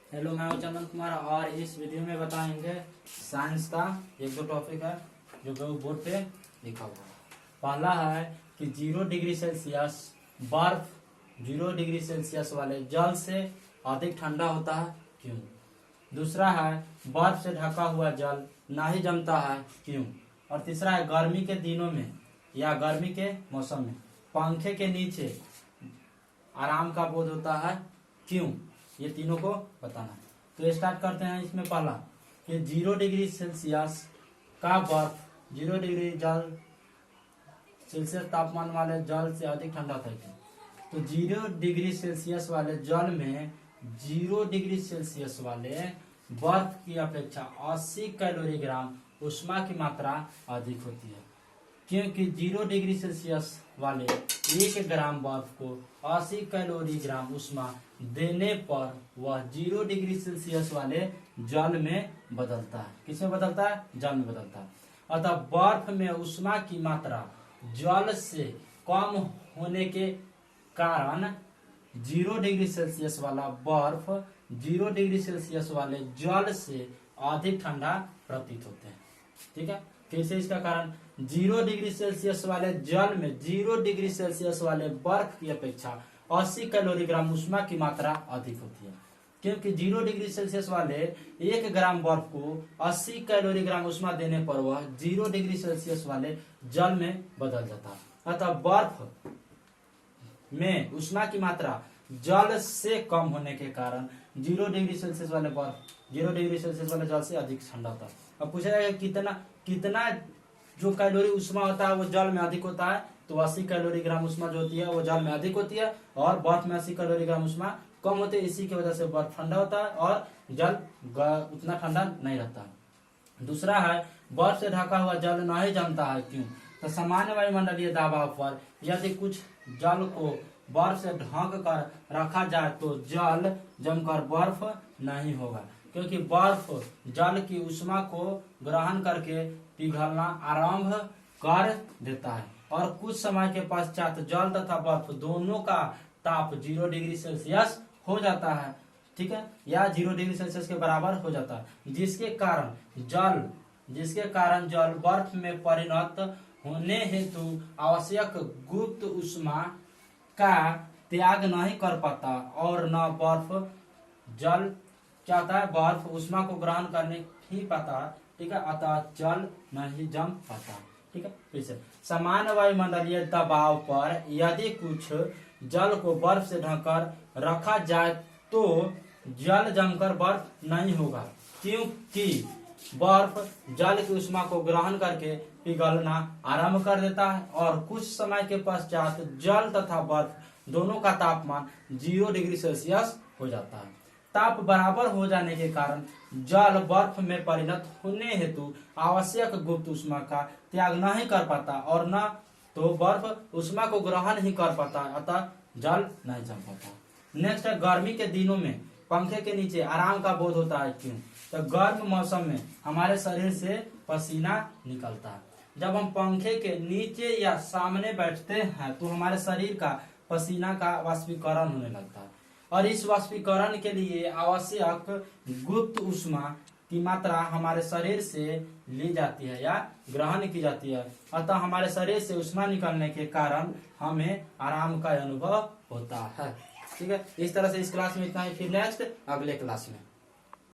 Hello, मैं हूं चंदन कुमार और इस वीडियो में बताएंगे साइंस का एक दो टॉपिक है जो बोर्ड पे लिखा हुआ है। पहला है कि 0 डिग्री सेल्सियस बर्फ 0 डिग्री सेल्सियस वाले जल से अधिक ठंडा होता है, क्यों? दूसरा है बर्फ से ढका हुआ जल नहीं जमता है, क्यों? और तीसरा है गर्मी के दिनों में या गर्मी के मौसम में पंखे के नीचे आराम का बोध होता है, क्यों? ये तीनों को बताना है। तो स्टार्ट करते हैं। इसमें पहला कि 0 डिग्री सेल्सियस का बर्फ 0 डिग्री जल सेल्सियस तापमान वाले जल से अधिक ठंडा होता है। तो 0 डिग्री सेल्सियस वाले जल में 0 डिग्री सेल्सियस वाले बर्फ की अपेक्षा 80 कैलोरीग्राम ऊष्मा की मात्रा अधिक होती है, क्योंकि 0 डिग्री सेल्सियस वाले 1 ग्राम बर्फ को 80 कैलोरीग्राम ऊष्मा देने पर वह 0 डिग्री सेल्सियस वाले जल में बदलता है। किसमें बदलता है? जल में बदलता है। अतः बर्फ में ऊष्मा की मात्रा जल से कम होने के कारण 0 डिग्री सेल्सियस वाला बर्फ 0 डिग्री सेल्सियस वाले जल से अधिक ठंडा प्रतीत होते हैं। ठीक है, कैसे? इसका कारण 0 डिग्री सेल्सियस वाले जल में 0 डिग्री सेल्सियस वाले बर्फ की अपेक्षा 80 कैलोरीग्राम ऊष्मा की मात्रा अधिक होती है, क्योंकि 0 डिग्री सेल्सियस वाले 1 ग्राम बर्फ को 80 कैलोरीग्राम ऊष्मा देने पर वह 0 डिग्री सेल्सियस वाले जल में बदल जाता है। अतः बर्फ में ऊष्मा की मात्रा जल से कम होने के कारण 0 डिग्री सेल्सियस वाले बर्फ 0 डिग्री सेल्सियस वाले जल से अधिक ठंडा होता है। अब पूछा जाएगा कितना जो कैलोरी ऊष्मा होता है वो जल में अधिक होता है। तो 80 कैलोरीग्राम ऊष्मा जो होती है वो जल में अधिक होती है और बर्फ में 80 कैलोरीग्राम ऊष्मा कम होती है। इसी की वजह से बर्फ ठंडा होता है और जल उतना ठंडा नहीं रहता है। दूसरा है बर्फ से ढका हुआ जल नहीं जमता है, क्यों? तो सामान्य वायुमंडलीय दबाव पर यदि कुछ जल को बर्फ से ढक कर रखा जाए तो जल जमकर बर्फ नहीं होगा, क्योंकि बर्फ जल की ऊष्मा को ग्रहण करके पिघलना आरंभ कर देता है और कुछ समय के पश्चात जल तथा बर्फ दोनों का ताप 0 डिग्री सेल्सियस हो जाता है। ठीक है, या 0 डिग्री सेल्सियस के बराबर हो जाता है, जिसके कारण जल बर्फ में परिणत होने हेतु आवश्यक गुप्त ऊष्मा का त्याग नहीं कर पाता और न बर्फ जल क्या होता है, बर्फ ऊष्मा को ग्रहण करने ही पाता। ठीक है, अतः जल नहीं जम पाता। ठीक है, फिर से सामान्य वायुमंडलीय दबाव पर यदि कुछ जल को बर्फ से ढककर रखा जाए तो जल जमकर बर्फ नहीं होगा, क्योंकि बर्फ जल की ऊष्मा को ग्रहण करके पिघलना आरंभ कर देता है और कुछ समय के पश्चात जल तथा बर्फ दोनों का तापमान 0 डिग्री सेल्सियस हो जाता है। ताप बराबर हो जाने के कारण जल बर्फ में परिणत होने हेतु आवश्यक गुप्त ऊष्मा का त्याग नहीं कर पाता और न तो बर्फ ऊष्मा को ग्रहण ही कर पाता, अतः जल नहीं जम पाता। नेक्स्ट है गर्मी के दिनों में पंखे के नीचे आराम का बोध होता है, क्यों? तो गर्म मौसम में हमारे शरीर से पसीना निकलता है। जब हम पंखे के नीचे या सामने बैठते हैं तो हमारे शरीर का पसीना का वाष्पीकरण होने लगता है और इस वाष्पीकरण के लिए आवश्यक गुप्त ऊष्मा की मात्रा हमारे शरीर से ली जाती है या ग्रहण की जाती है। अतः हमारे शरीर से ऊष्मा निकलने के कारण हमें आराम का अनुभव होता है। ठीक है, इस तरह से इस क्लास में इतना ही। फिर नेक्स्ट अगले क्लास में।